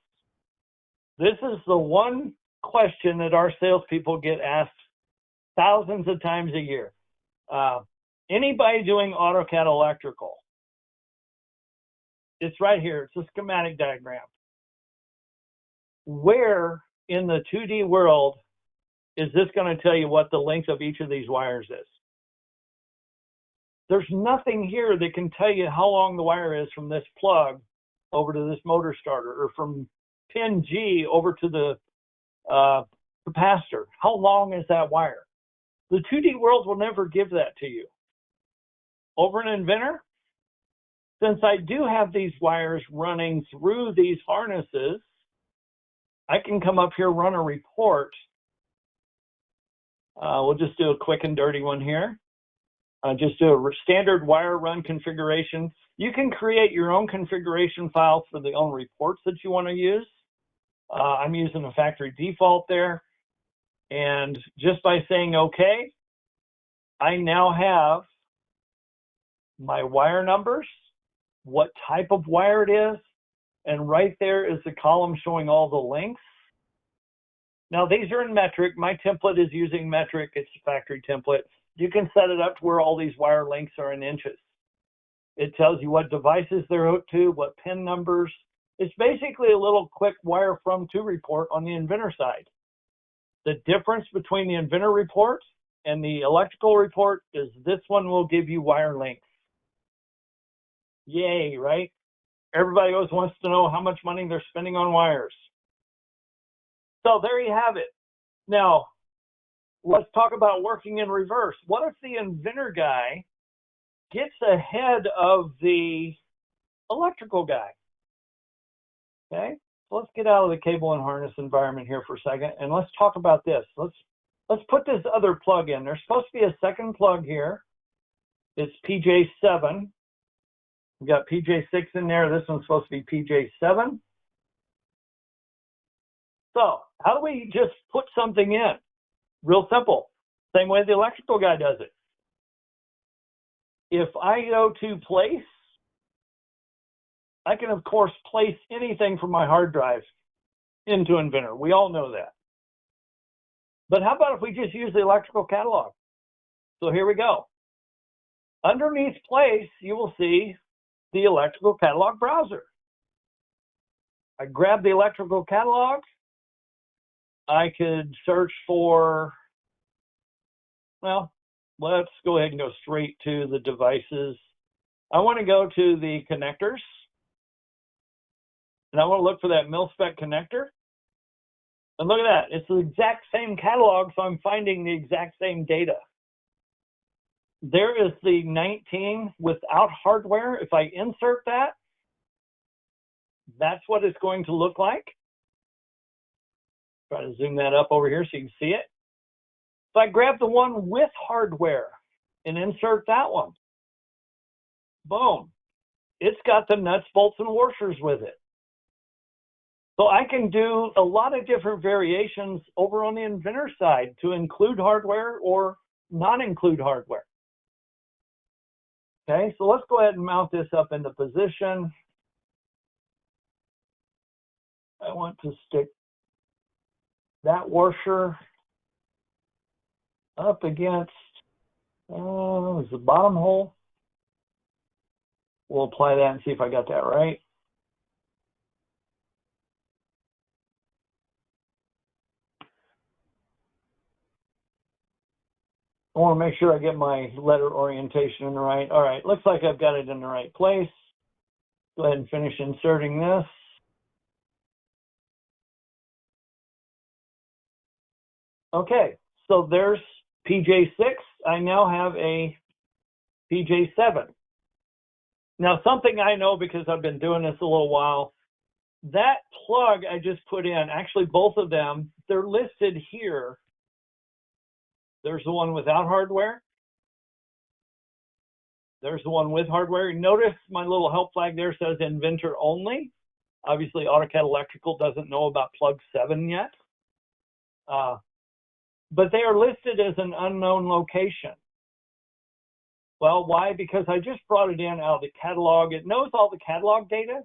This is the one question that our salespeople get asked thousands of times a year. Anybody doing AutoCAD electrical? It's right here. It's a schematic diagram. Where in the 2D world is this going to tell you what the length of each of these wires is? There's nothing here that can tell you how long the wire is from this plug over to this motor starter, or from pin G over to the capacitor. How long is that wire? The 2D world will never give that to you. Over in Inventor, since I do have these wires running through these harnesses, I can come up here, run a report. We'll just do a quick and dirty one here. Just do a standard wire run configuration. You can create your own configuration files for the own reports that you want to use. I'm using a factory default there. And just by saying OK, I now have my wire numbers, what type of wire it is, and right there is the column showing all the lengths. Now these are in metric. My template is using metric. It's a factory template. You can set it up to where all these wire lengths are in inches. It tells you what devices they're hooked to, what pin numbers. It's basically a little quick wire from to report on the Inventor side. The difference between the Inventor report and the electrical report is this one will give you wire length. Yay, right? Everybody always wants to know how much money they're spending on wires. So there you have it. Now, let's talk about working in reverse. What if the inventor guy gets ahead of the electrical guy? Okay, so let's get out of the cable and harness environment here for a second, and let's talk about this. Let's put this other plug in. There's supposed to be a second plug here. It's PJ7. We've got PJ6 in there. This one's supposed to be PJ7. So how do we just put something in? Real simple. Same way the electrical guy does it. If I go to place, I can, of course, place anything from my hard drive into Inventor. We all know that. But how about if we just use the electrical catalog? So here we go. Underneath place, you will see the electrical catalog browser. I grab the electrical catalog. I could search for, well, let's go ahead and go straight to the devices. I want to go to the connectors. And I want to look for that mil-spec connector. And look at that. It's the exact same catalog, so I'm finding the exact same data. There is the 19 without hardware. If I insert that, that's what it's going to look like. Try to zoom that up over here so you can see it. If I grab the one with hardware and insert that one, boom, it's got the nuts, bolts, and washers with it. So I can do a lot of different variations over on the Inventor side to include hardware or not include hardware. Okay, so let's go ahead and mount this up into position. I want to stick that washer up against is the bottom hole. We'll apply that and see if I got that right. I want to make sure I get my letter orientation in the right. All right, looks like I've got it in the right place. Go ahead and finish inserting this. Okay, so there's PJ6. I now have a PJ7. Now, something I know because I've been doing this a little while, that plug I just put in, actually both of them, they're listed here. There's the one without hardware. There's the one with hardware. Notice my little help flag there says Inventor only. Obviously, AutoCAD Electrical doesn't know about plug 7 yet. But they are listed as an unknown location. Well, why? Because I just brought it in out of the catalog. It knows all the catalog data.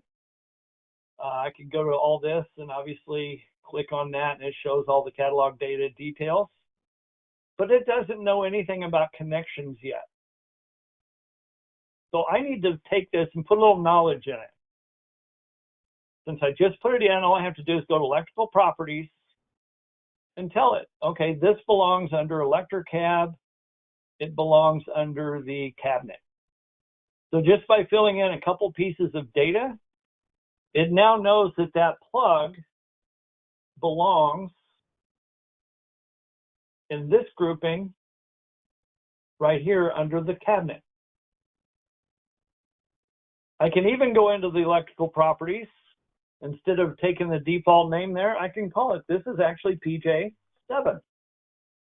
I could go to all this and obviously click on that, and it shows all the catalog data details. But it doesn't know anything about connections yet. So I need to take this and put a little knowledge in it. Since I just put it in, all I have to do is go to electrical properties and tell it, okay, this belongs under Electrocab. It belongs under the cabinet. So just by filling in a couple pieces of data, it now knows that that plug belongs in this grouping right here under the cabinet. I can even go into the electrical properties. Instead of taking the default name there, I can call it, this is actually PJ7.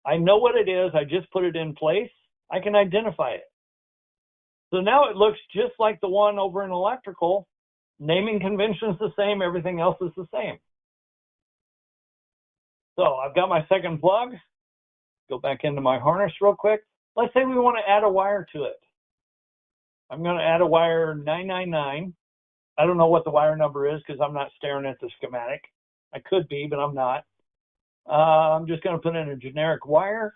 I know what it is. I just put it in place. I can identify it. So now it looks just like the one over in electrical. Naming convention is the same. Everything else is the same. So I've got my second plug. Go back into my harness real quick. Let's say we want to add a wire to it. I'm going to add a wire 999. I don't know what the wire number is because I'm not staring at the schematic. I could be, but I'm not. I'm just going to put in a generic wire.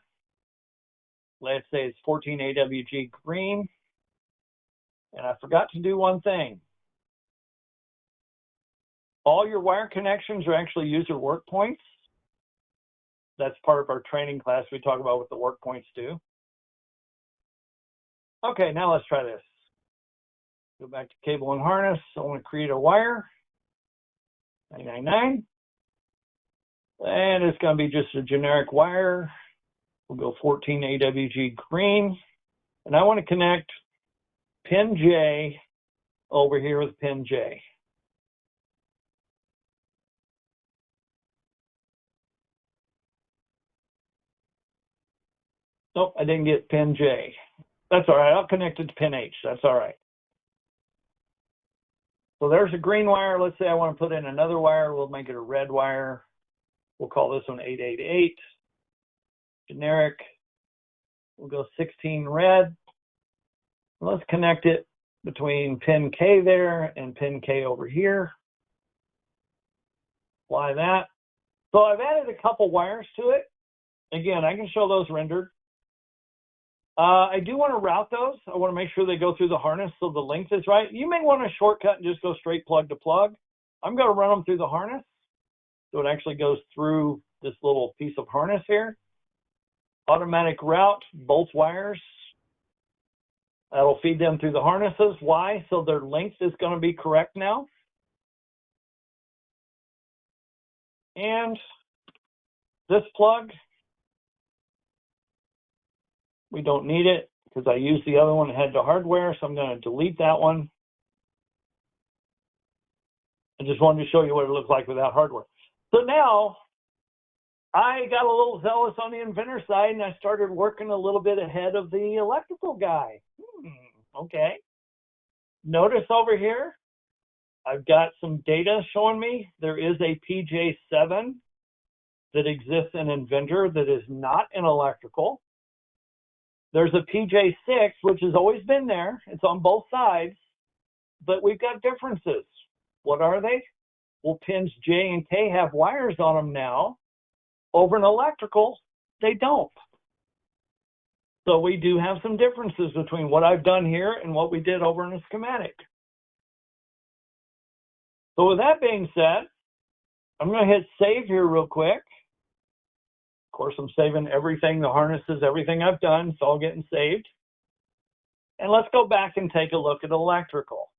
Let's say it's 14 AWG green. And I forgot to do one thing. All your wire connections are actually user work points. That's part of our training class. We talk about what the work points do. Okay, now let's try this. Go back to cable and harness. I want to create a wire, 999. And it's going to be just a generic wire. We'll go 14 AWG green. And I want to connect pin J over here with pin J. Nope, I didn't get pin J. That's all right. I'll connect it to pin H. That's all right. So there's a green wire. Let's say I want to put in another wire. We'll make it a red wire. We'll call this one 888. Generic. We'll go 16 red. Let's connect it between pin K there and pin K over here. Apply that. So I've added a couple wires to it. Again, I can show those rendered. I do want to route those. I want to make sure they go through the harness so the length is right. You may want to shortcut and just go straight plug to plug. I'm going to run them through the harness. So it actually goes through this little piece of harness here. Automatic route, both wires. That'll feed them through the harnesses. Why? So their length is going to be correct now. And this plug, we don't need it because I used the other one that had the hardware, so I'm going to delete that one. I just wanted to show you what it looked like without hardware. So now I got a little zealous on the Inventor side, and I started working a little bit ahead of the electrical guy. Okay. Notice over here, I've got some data showing me there is a PJ7 that exists in Inventor that is not in electrical. There's a PJ6, which has always been there. It's on both sides, but we've got differences. What are they? Well, pins J and K have wires on them now. Over in electrical, they don't. So we do have some differences between what I've done here and what we did over in the schematic. So with that being said, I'm going to hit save here real quick. Of course, I'm saving everything, the harnesses, everything I've done. It's all getting saved. And let's go back and take a look at electrical.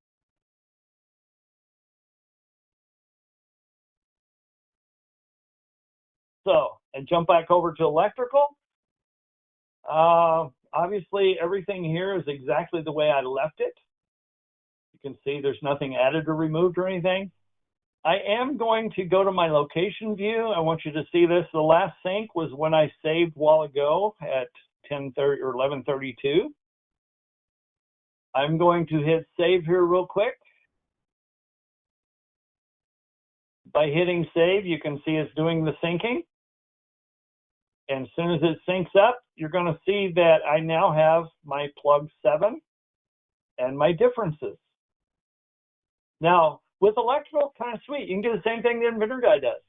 So, and jump back over to electrical. Obviously, everything here is exactly the way I left it. You can see there's nothing added or removed or anything. I am going to go to my location view. I want you to see this. The last sync was when I saved a while ago at 10:30 or 11:32. I'm going to hit save here real quick. By hitting save, you can see it's doing the syncing. And as soon as it syncs up, you're going to see that I now have my plug 7 and my differences. Now, with electrical, kind of sweet. You can do the same thing the Inventor guy does.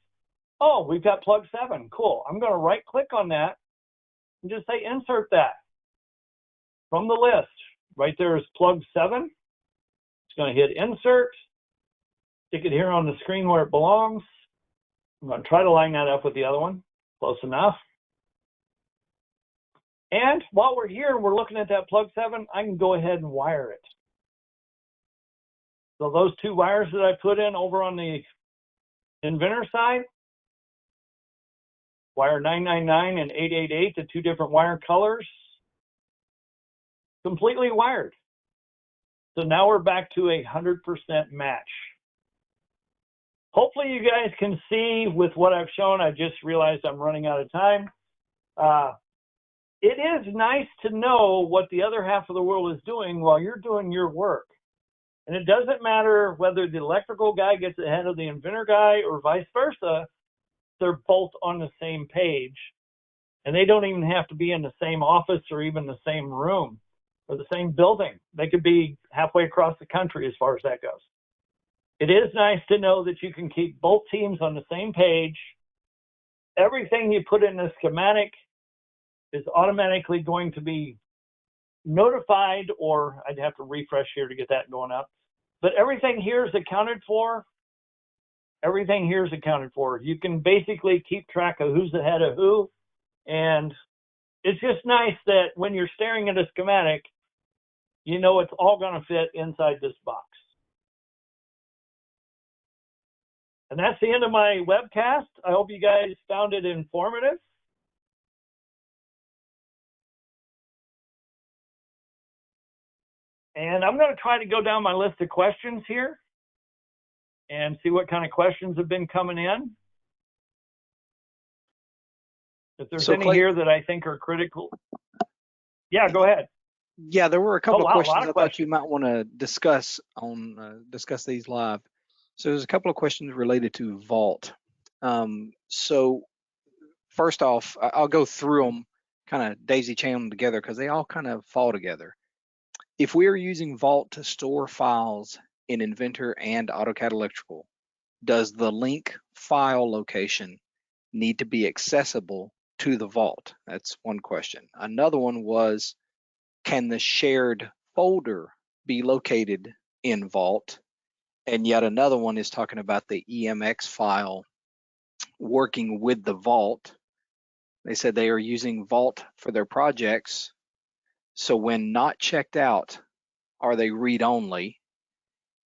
Oh, we've got plug 7. Cool. I'm going to right click on that and just say insert that from the list. Right there is plug 7. It's going to hit insert. Stick it here on the screen where it belongs. I'm going to try to line that up with the other one. Close enough. And while we're here and we're looking at that plug 7, I can go ahead and wire it. So those two wires that I put in over on the Inventor side, wire 999 and 888, the two different wire colors, completely wired. So now we're back to a 100% match. Hopefully you guys can see with what I've shown. I just realized I'm running out of time. It is nice to know what the other half of the world is doing while you're doing your work. And it doesn't matter whether the electrical guy gets ahead of the Inventor guy or vice versa. They're both on the same page. And they don't even have to be in the same office or even the same room or the same building. They could be halfway across the country as far as that goes. It is nice to know that you can keep both teams on the same page. Everything you put in the schematic is automatically going to be notified, or I'd have to refresh here to get that going up. But everything here is accounted for. Everything here is accounted for. You can basically keep track of who's ahead of who. And it's just nice that when you're staring at a schematic, you know it's all going to fit inside this box. And that's the end of my webcast. I hope you guys found it informative. And I'm going to try to go down my list of questions here and see what kind of questions have been coming in. If there's any Clay, here that I think are critical. Yeah, go ahead. Yeah, there were a couple of questions I thought you questions. might want to discuss discuss these live. So there's a couple of questions related to Vault. So first off, I'll go through them, kind of daisy chain them together because they all kind of fall together. If we are using Vault to store files in Inventor and AutoCAD Electrical, does the link file location need to be accessible to the Vault? That's one question. Another one was, can the shared folder be located in Vault? And yet another one is talking about the EMX file working with the Vault. They said they are using Vault for their projects. So when not checked out, are they read only?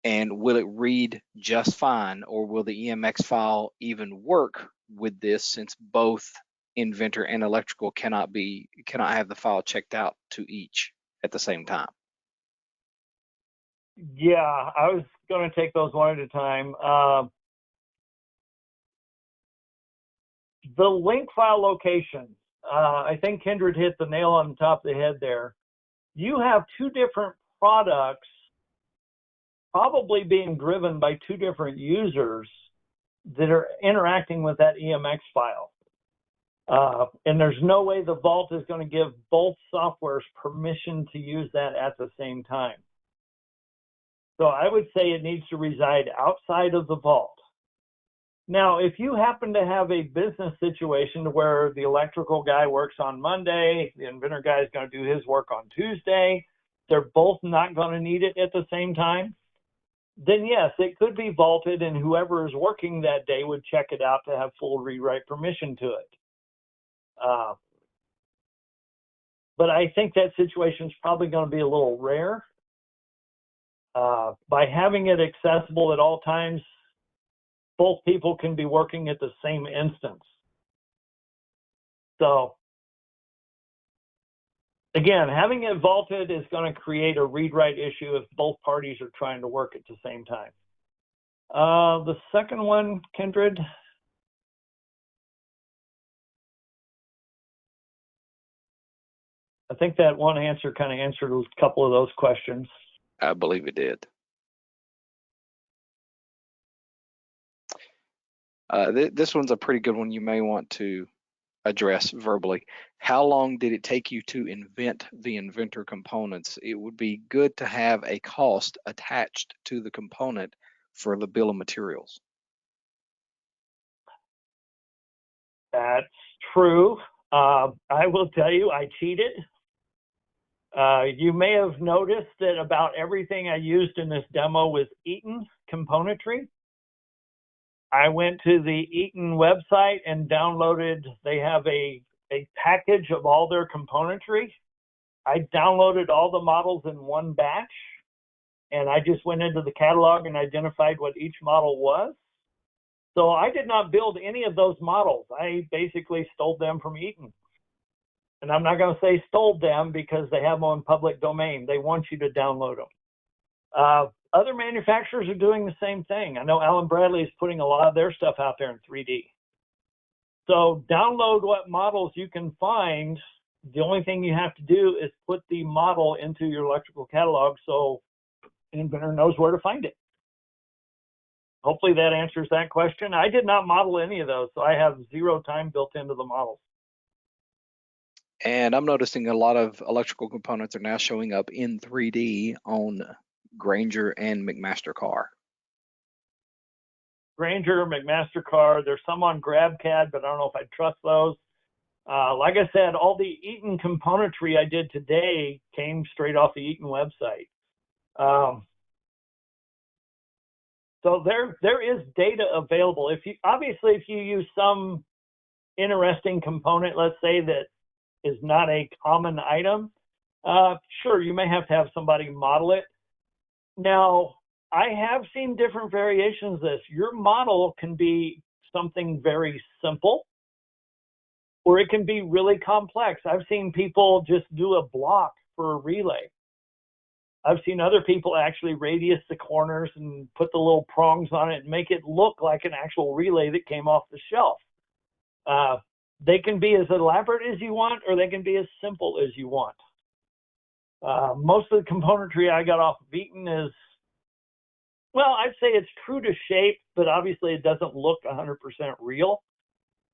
And will it read just fine, or will the EMX file even work with this, since both Inventor and Electrical cannot have the file checked out to each at the same time? Yeah, I was going to take those one at a time. The link file location, I think Kindred hit the nail on the top of the head there. You have two different products probably being driven by two different users that are interacting with that EMX file. And there's no way the Vault is going to give both softwares permission to use that at the same time. So I would say it needs to reside outside of the Vault. Now, if you happen to have a business situation where the electrical guy works on Monday, the Inventor guy is going to do his work on Tuesday, they're both not going to need it at the same time, then yes, it could be vaulted, and whoever is working that day would check it out to have full rewrite permission to it. But I think that situation is probably going to be a little rare. By having it accessible at all times, both people can be working at the same instance. So again, having it vaulted is going to create a read-write issue if both parties are trying to work at the same time. The second one, Kindred. I think that one answer kind of answered a couple of those questions. I believe it did. This one's a pretty good one you may want to address verbally. How long did it take you to invent the Inventor components? It would be good to have a cost attached to the component for the bill of materials. That's true. I will tell you, I cheated. You may have noticed that about everything I used in this demo was Eaton componentry. I went to the Eaton website and downloaded, they have a package of all their componentry. I downloaded all the models in one batch, and I just went into the catalog and identified what each model was. So I did not build any of those models. I basically stole them from Eaton. And I'm not going to say stole them because they have them on public domain. They want you to download them. Other manufacturers are doing the same thing. I know Allen Bradley is putting a lot of their stuff out there in 3D. So download what models you can find. The only thing you have to do is put the model into your electrical catalog so an inventor knows where to find it. Hopefully that answers that question. I did not model any of those, so I have zero time built into the models. And I'm noticing a lot of electrical components are now showing up in 3D on Grainger and McMaster-Carr. Grainger, McMaster-Carr, there's some on GrabCAD, but I don't know if I trust those. Like I said, all the Eaton componentry I did today came straight off the Eaton website. So there is data available. Obviously, if you use some interesting component, let's say that is not a common item, sure, you may have to have somebody model it. Now, I have seen different variations of this. Your model can be something very simple, or it can be really complex. I've seen people just do a block for a relay. I've seen other people actually radius the corners and put the little prongs on it and make it look like an actual relay that came off the shelf. They can be as elaborate as you want, or they can be as simple as you want. Most of the componentry I got off of Eaton is, well, I'd say it's true to shape, but obviously it doesn't look 100% real.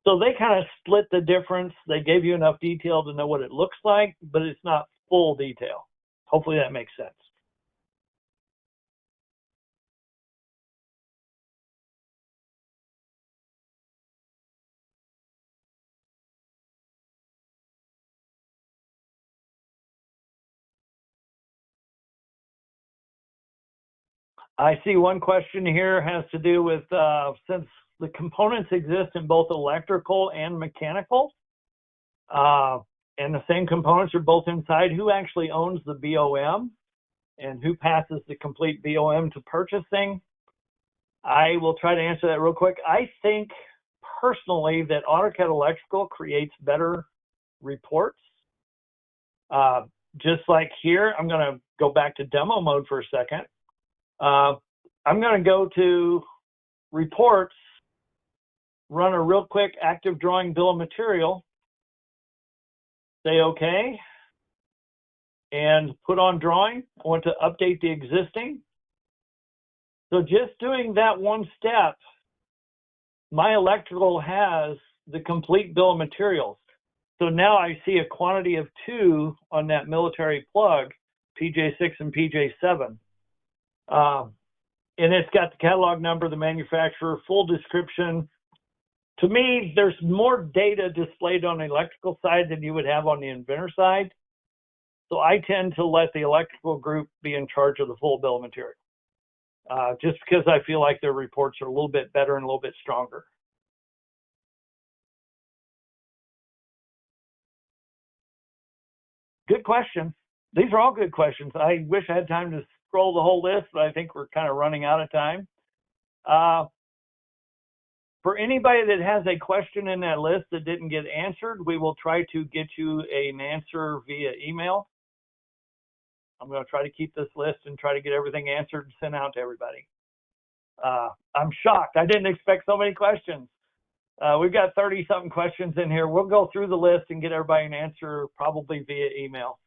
So they kind of split the difference. They gave you enough detail to know what it looks like, but it's not full detail. Hopefully that makes sense. I see one question here has to do with, since the components exist in both electrical and mechanical, and the same components are both inside, who actually owns the BOM and who passes the complete BOM to purchasing? I will try to answer that real quick. I think personally that AutoCAD Electrical creates better reports. Just like here, I'm going to go back to demo mode for a second. I'm going to go to reports, run a real quick active drawing bill of material, say OK, and put on drawing. I want to update the existing. So just doing that one step, my electrical has the complete bill of materials. So now I see a quantity of 2 on that military plug, PJ6 and PJ7. And it's got the catalog number, the manufacturer, full description. To me, there's more data displayed on the electrical side than you would have on the Inventor side. So I tend to let the electrical group be in charge of the full bill of material, just because I feel like their reports are a little bit better and a little bit stronger. Good question. These are all good questions. I wish I had time to scroll the whole list, but I think we're kind of running out of time. For anybody that has a question in that list that didn't get answered, we will try to get you an answer via email. I'm going to try to keep this list and try to get everything answered and sent out to everybody. I'm shocked. I didn't expect so many questions. We've got 30-something questions in here. We'll go through the list and get everybody an answer probably via email.